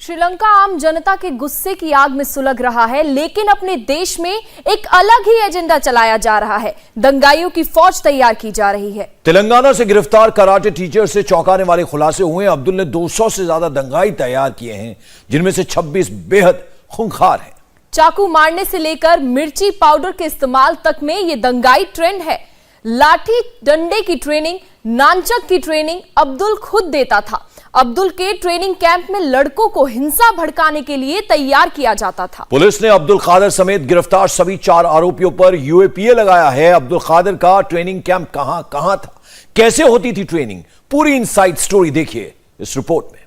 श्रीलंका आम जनता के गुस्से की आग में सुलग रहा है, लेकिन अपने देश में एक अलग ही एजेंडा चलाया जा रहा है। दंगाइयों की फौज तैयार की जा रही है। तेलंगाना से गिरफ्तार कराटे टीचर से चौंकाने वाले खुलासे हुए। अब्दुल ने 200 से ज्यादा दंगाई तैयार किए हैं, जिनमें से 26 बेहद खूंखार हैं। चाकू मारने से लेकर मिर्ची पाउडर के इस्तेमाल तक में ये दंगाई ट्रेंड है। लाठी डंडे की ट्रेनिंग, नानचक की ट्रेनिंग अब्दुल खुद देता था। अब्दुल के ट्रेनिंग कैंप में लड़कों को हिंसा भड़काने के लिए तैयार किया जाता था। पुलिस ने अब्दुल कादिर समेत गिरफ्तार सभी 4 आरोपियों पर यूएपीए लगाया है। अब्दुल कादिर का ट्रेनिंग कैंप कहां था, कैसे होती थी ट्रेनिंग, पूरी इनसाइड स्टोरी देखिए इस रिपोर्ट में।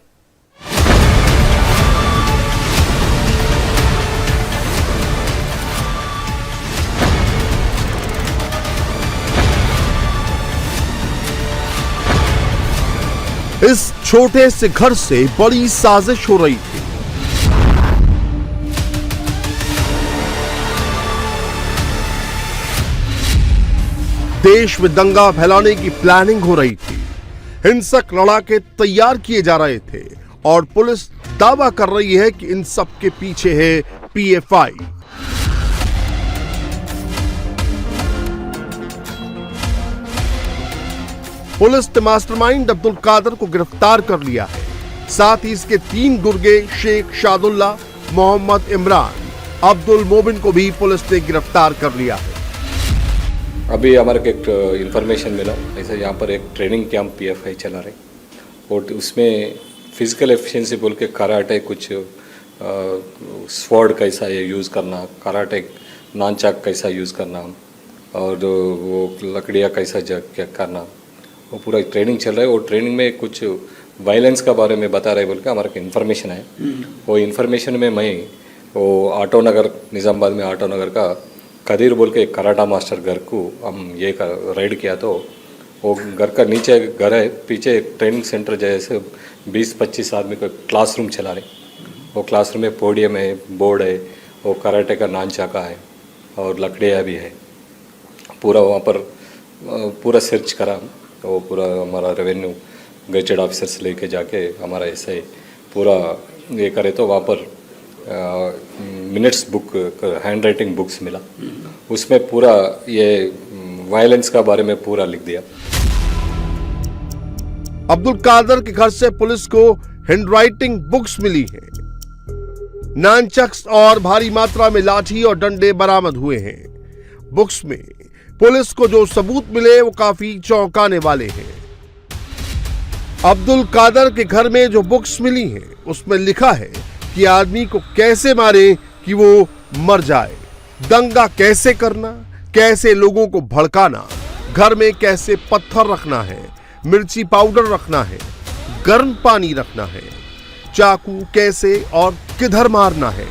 इस छोटे से घर से बड़ी साजिश हो रही थी। देश में दंगा फैलाने की प्लानिंग हो रही थी। हिंसक लड़ाके तैयार किए जा रहे थे और पुलिस दावा कर रही है कि इन सब के पीछे है पीएफआई। पुलिस ने मास्टरमाइंड अब्दुल कादिर को गिरफ्तार कर लिया है। साथ ही इसके 3 गुर्गे शेख शादुल्ला, मोहम्मद इमरान, अब्दुल मोबिन को भी पुलिस ने गिरफ्तार कर लिया है। अभी हमारे को एक इन्फॉर्मेशन मिला, ऐसा यहाँ पर एक ट्रेनिंग कैंप पीएफआई चला रहे और उसमें फिजिकल एफिशिएंसी बोल के कराटे, कुछ स्वॉर्ड कैसा ये यूज़ करना, कराटे नानचाक कैसा यूज़ करना और वो लकड़ियाँ कैसा क्या करना, वो पूरा ट्रेनिंग चल रहा है। और ट्रेनिंग में कुछ वायलेंस का बारे में बता रहे बोल के हमारे को इन्फॉर्मेशन है। वो इन्फॉर्मेशन में मैं वो आटो नगर, निज़ामाबाद में आटो नगर का कदीर बोल के कराटा मास्टर घर को हम ये राइड किया। तो वो घर का नीचे घर है, पीछे एक ट्रेनिंग सेंटर जैसे 20-25 आदमी को क्लासरूम चला रहे। वो क्लासरूम में पोडियम है, बोर्ड है, वो कराटे का नानचाका है और लकड़ियाँ भी है। पूरा वहाँ पर पूरा सर्च करा, वो पूरा हमारा रेवेन्यू गजेटेड ऑफिसर से लेके जाके हमारा ऐसे पूरा ये करे तो वहाँ पर minutes book, hand writing books मिला। उसमें पूरा ये वायलेंस का बारे में पूरा लिख दिया। अब्दुल कादिर के घर से पुलिस को हैंड राइटिंग बुक्स मिली हैं। नानचक्स और भारी मात्रा में लाठी और डंडे बरामद हुए हैं। बुक्स में पुलिस को जो सबूत मिले वो काफी चौंकाने वाले हैं। अब्दुल कादिर के घर में जो बुक्स मिली हैं उसमें लिखा है कि आदमी को कैसे मारे कि वो मर जाए, दंगा कैसे करना, कैसे लोगों को भड़काना, घर में कैसे पत्थर रखना है, मिर्ची पाउडर रखना है, गर्म पानी रखना है, चाकू कैसे और किधर मारना है,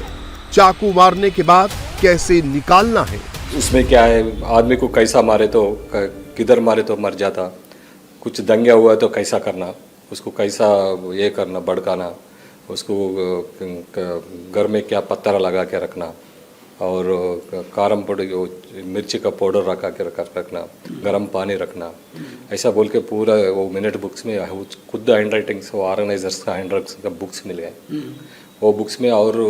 चाकू मारने के बाद कैसे निकालना है। उसमें क्या है, आदमी को कैसा मारे तो किधर मारे तो मर जाता, कुछ दंगा हुआ तो कैसा करना, उसको कैसा ये करना भड़काना, उसको घर में क्या पत्थर लगा के रखना और कारम पाउडर, मिर्ची का पाउडर रखा के रखना, गर्म पानी रखना, ऐसा बोल के पूरा वो मिनट बुक्स में खुद हैंड राइटिंग्स, वो ऑर्गेनाइजर्स का हैंड राइटिंग्स का बुक्स मिल गए। वो बुक्स में और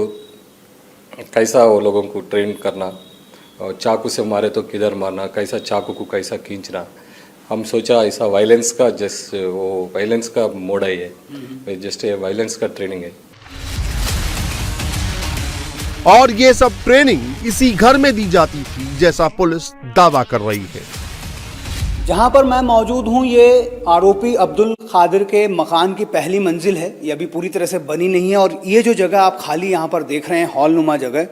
कैसा वो लोगों को ट्रेन करना, और चाकू से मारे तो किधर मारना, कैसा चाकू को कैसा खींचना। हम सोचा ऐसा वायलेंस का जस्ट वो वायलेंस का मोड है, ये जस्ट ये वायलेंस का ट्रेनिंग है। और ये सब ट्रेनिंग इसी घर में दी जाती थी जैसा पुलिस दावा कर रही है। जहां पर मैं मौजूद हूं, ये आरोपी अब्दुल कादिर के मकान की पहली मंजिल है। ये अभी पूरी तरह से बनी नहीं है और ये जो जगह आप खाली यहां पर देख रहे हैं, हॉल नुमा जगह,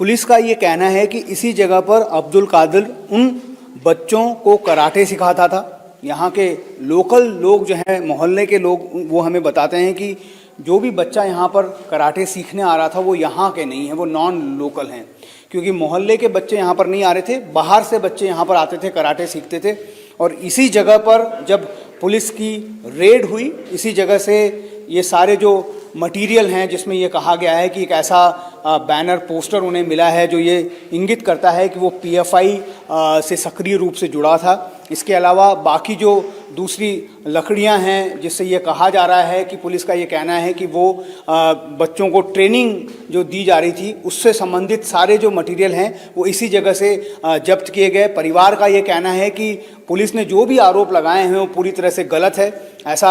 पुलिस का ये कहना है कि इसी जगह पर अब्दुल कादिर उन बच्चों को कराटे सिखाता था। यहाँ के लोकल लोग जो हैं, मोहल्ले के लोग, वो हमें बताते हैं कि जो भी बच्चा यहाँ पर कराटे सीखने आ रहा था वो यहाँ के नहीं है, वो नॉन लोकल हैं। क्योंकि मोहल्ले के बच्चे यहाँ पर नहीं आ रहे थे, बाहर से बच्चे यहाँ पर आते थे, कराटे सीखते थे। और इसी जगह पर जब पुलिस की रेड हुई, इसी जगह से ये सारे जो मटेरियल हैं, जिसमें ये कहा गया है कि एक ऐसा बैनर पोस्टर उन्हें मिला है जो ये इंगित करता है कि वो पीएफआई से सक्रिय रूप से जुड़ा था। इसके अलावा बाकी जो दूसरी लकड़ियां हैं, जिससे ये कहा जा रहा है कि पुलिस का ये कहना है कि वो बच्चों को ट्रेनिंग जो दी जा रही थी उससे संबंधित सारे जो मटेरियल हैं वो इसी जगह से जब्त किए गए। परिवार का ये कहना है कि पुलिस ने जो भी आरोप लगाए हैं वो पूरी तरह से गलत है। ऐसा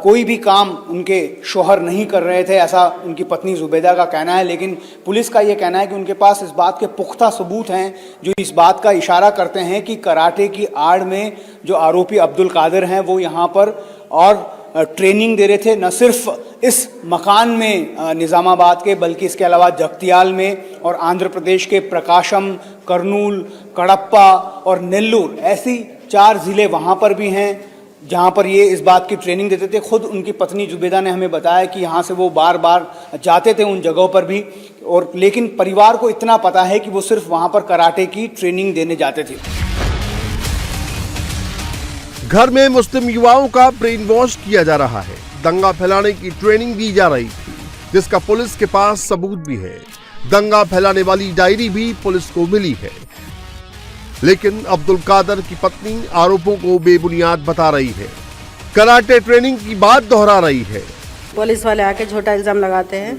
कोई भी काम उनके शौहर नहीं कर रहे थे, ऐसा उनकी पत्नी जुबैदा का कहना है। लेकिन पुलिस का ये कहना है कि उनके पास इस बात के पुख्ता सबूत हैं जो इस बात का इशारा करते हैं कि कराटे की आड़ में जो आरोपी अब्दुल कादिर हैं वो यहाँ पर और ट्रेनिंग दे रहे थे, न सिर्फ इस मकान में निज़ामाबाद के, बल्कि इसके अलावा जगतियाल में और आंध्र प्रदेश के प्रकाशम, कर्नूल, कडप्पा और नेल्लूर, ऐसी 4 ज़िले वहाँ पर भी हैं जहाँ पर ये इस बात की ट्रेनिंग देते थे। खुद उनकी पत्नी जुबैदा ने हमें बताया कि यहाँ से वो बार बार जाते थे उन जगहों पर भी, और लेकिन परिवार को इतना पता है कि वो सिर्फ वहाँ पर कराटे की ट्रेनिंग देने जाते थे। घर में मुस्लिम युवाओं का ब्रेन वॉश किया जा रहा है, दंगा फैलाने की ट्रेनिंग दी जा रही थी, जिसका पुलिस के पास सबूत भी है। दंगा फैलाने वाली डायरी भी पुलिस को मिली है, लेकिन अब्दुल कादिर की पत्नी आरोपों को बेबुनियाद बता रही है, कराटे ट्रेनिंग की बात दोहरा रही है। पुलिस वाले आके झूठा इल्जाम लगाते हैं,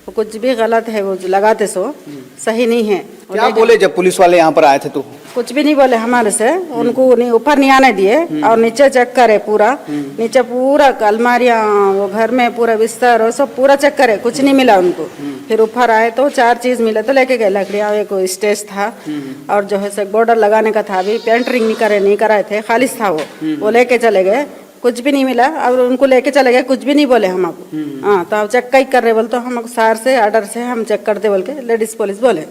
वो कुछ भी गलत है वो जो लगाते सो सही नहीं है। क्या बोले जब पुलिस वाले यहाँ पर आए थे तो? कुछ भी नहीं बोले हमारे से, उनको नहीं ऊपर नहीं आने दिए और नीचे चेक करे पूरा, नीचे पूरा अलमारियाँ, वो घर में पूरा बिस्तर और सब पूरा चेक करे, कुछ नहीं मिला उनको। फिर ऊपर आए तो 4 चीज मिले तो लेके गए, लकड़ियाँ, एक स्टेज था और जो है बॉर्डर लगाने का था, अभी पेंटरिंग नहीं कराए थे, खालिश था वो लेके चले गए, कुछ भी नहीं मिला। और उनको लेके चले गए, कुछ भी नहीं बोले हमको। हाँ तो चेक कई कर रहे बोले तो हम सार से आर्डर से हम चेक करते बोल के लेडीज पुलिस बोले।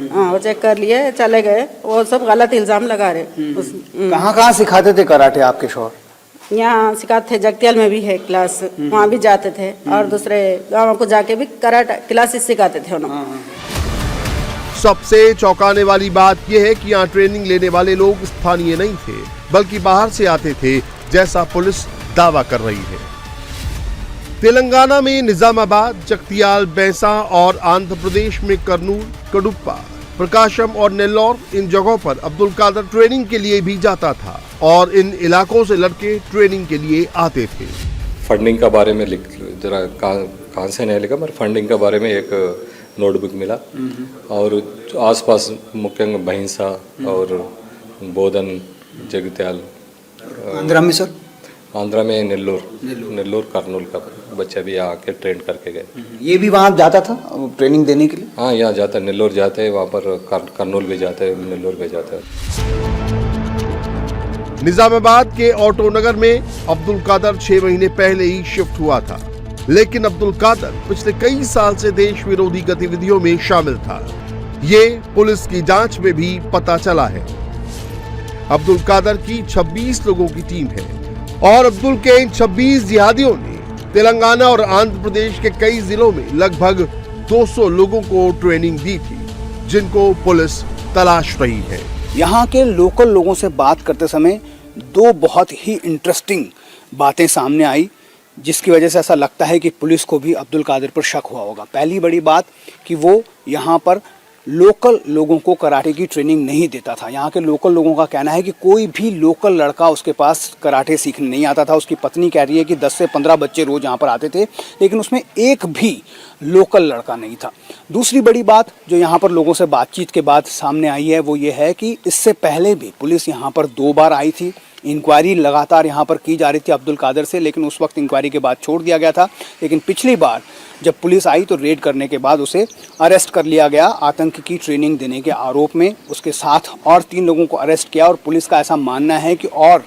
हाँ वो चेक कर लिए, चले गए, वो सब गलत इल्जाम लगा रहे। कहाँ सिखाते थे कराटे आपके शौहर? यहाँ सिखाते थे, जगतियाल में भी है क्लास, वहाँ भी जाते थे और दूसरे गाँव को जाके भी कराटे क्लासेस सिखाते थे उन्होंने। सबसे चौंकाने वाली बात यह है कि यहाँ ट्रेनिंग लेने वाले लोग स्थानीय नहीं थे, बल्कि बाहर से आते थे, जैसा पुलिस दावा कर रही है। तेलंगाना में निजामाबाद, जगतियाल, बैंसा और आंध्र प्रदेश में कर्नूल, कडुप्पा, प्रकाशम और नेल्लौर, इन जगहों पर अब्दुल कादिर ट्रेनिंग के लिए भी जाता था और इन इलाकों से लड़के ट्रेनिंग के लिए आते थे। फंडिंग का बारे में जरा कहाँ से नहीं लिखा, मगर फंडिंग के बारे में एक नोटबुक मिला और आसपास मुख्य भैंसा और बोधन, जगतियाल, आंध्रा में सर, आंध्रा में नेल्लोर कर्नूल का बच्चा भी आके ट्रेन करके गए। ये भी वहाँ जाता था ट्रेनिंग देने के लिए? हाँ यहाँ जाता है, नेल्लोर जाते हैं, वहाँ पर कर्नूल भी जाते हैं, नेल्लोर भी जाते हैं। निजामाबाद के ऑटो नगर में अब्दुल कादिर 6 महीने पहले ही शिफ्ट हुआ था, लेकिन अब्दुल कादिर पिछले कई साल से देश विरोधी गतिविधियों में शामिल था। ये पुलिस की जांच में भी पता चला है। अब्दुल कादिर की 26 लोगों की टीम है और अब्दुल के इन 26 जिहादियों ने तेलंगाना और आंध्र प्रदेश के कई जिलों में लगभग 200 लोगों को ट्रेनिंग दी थी, जिनको पुलिस तलाश रही है। यहाँ के लोकल लोगों से बात करते समय 2 बहुत ही इंटरेस्टिंग बातें सामने आई, जिसकी वजह से ऐसा लगता है कि पुलिस को भी अब्दुल कादिर पर शक हुआ होगा। पहली बड़ी बात कि वो यहाँ पर लोकल लोगों को कराटे की ट्रेनिंग नहीं देता था। यहाँ के लोकल लोगों का कहना है कि कोई भी लोकल लड़का उसके पास कराटे सीखने नहीं आता था। उसकी पत्नी कह रही है कि 10 से 15 बच्चे रोज़ यहाँ पर आते थे, लेकिन उसमें एक भी लोकल लड़का नहीं था। दूसरी बड़ी बात जो यहाँ पर लोगों से बातचीत के बाद सामने आई है वो ये है कि इससे पहले भी पुलिस यहाँ पर 2 बार आई थी। इंक्वायरी लगातार यहाँ पर की जा रही थी अब्दुल कादिर से, लेकिन उस वक्त इंक्वायरी के बाद छोड़ दिया गया था। लेकिन पिछली बार जब पुलिस आई तो रेड करने के बाद उसे अरेस्ट कर लिया गया आतंक की ट्रेनिंग देने के आरोप में। उसके साथ और 3 लोगों को अरेस्ट किया और पुलिस का ऐसा मानना है कि और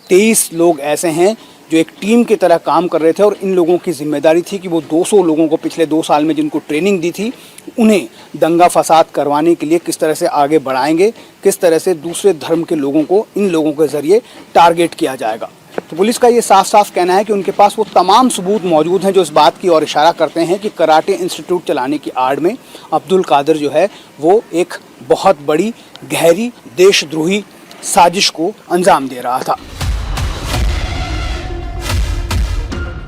23 लोग ऐसे हैं जो एक टीम की तरह काम कर रहे थे और इन लोगों की जिम्मेदारी थी कि वो 200 लोगों को पिछले 2 साल में जिनको ट्रेनिंग दी थी उन्हें दंगा फसाद करवाने के लिए किस तरह से आगे बढ़ाएंगे, किस तरह से दूसरे धर्म के लोगों को इन लोगों के ज़रिए टारगेट किया जाएगा। तो पुलिस का ये साफ साफ कहना है कि उनके पास वो तमाम सबूत मौजूद हैं जो इस बात की ओर इशारा करते हैं कि कराटे इंस्टीट्यूट चलाने की आड़ में अब्दुल कादिर जो है वो एक बहुत बड़ी गहरी देशद्रोही साजिश को अंजाम दे रहा था।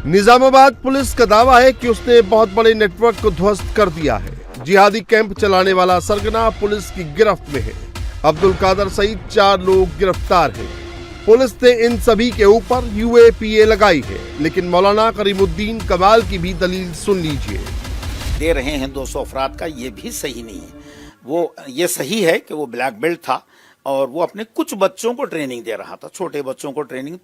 निजामाबाद पुलिस का दावा है कि उसने बहुत बड़े नेटवर्क को ध्वस्त कर दिया है। जिहादी कैंप चलाने वाला सरगना पुलिस की गिरफ्त में है। अब्दुल कादिर सहित 4 लोग गिरफ्तार हैं। पुलिस ने इन सभी के ऊपर यूएपीए लगाई है, लेकिन मौलाना करीमुद्दीन कमाल की भी दलील सुन लीजिए। दे रहे हैं 200 अफराद का, ये भी सही नहीं है। वो ये सही है कि वो ब्लैक बेल्ट था और वो अपने कुछ बच्चों को ट्रेनिंग दे रहा था, छोटे बच्चों को ट्रेनिंग,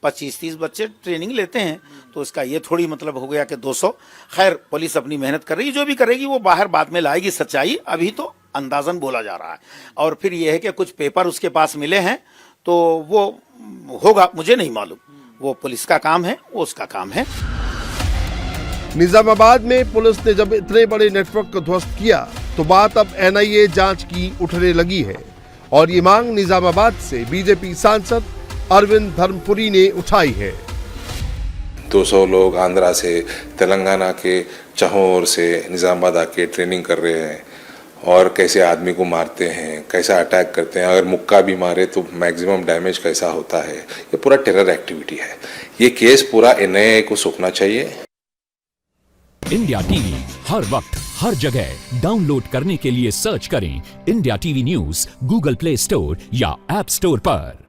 25-30 बच्चे ट्रेनिंग लेते हैं, तो इसका ये थोड़ी मतलब हो गया कि 200। खैर, पुलिस अपनी मेहनत कर रही है, जो भी करेगी वो बाहर बाद में लाएगी सच्चाई, अभी तो अंदाजन बोला जा रहा है। और फिर ये है कि कुछ पेपर उसके पास मिले हैं, तो वो होगा, मुझे नहीं मालूम, वो पुलिस का काम है, वो उसका काम है। निजामाबाद में पुलिस ने जब इतने बड़े नेटवर्क को ध्वस्त किया तो बात अब एनआईए जांच की उठने लगी है और ये मांग निजामाबाद से बीजेपी सांसद अरविंद धर्मपुरी ने उठाई है। 200 लोग आंध्रा से, तेलंगाना के चहोर से निजामाबाद आके ट्रेनिंग कर रहे हैं और कैसे आदमी को मारते हैं, कैसा अटैक करते हैं, अगर मुक्का भी मारे तो मैक्सिमम डैमेज कैसा होता है, ये पूरा टेरर एक्टिविटी है। ये केस पूरा एनआईए को सौंपना चाहिए। इंडिया टीवी हर वक्त हर जगह डाउनलोड करने के लिए सर्च करें India TV news Google play store या ऐप स्टोर पर।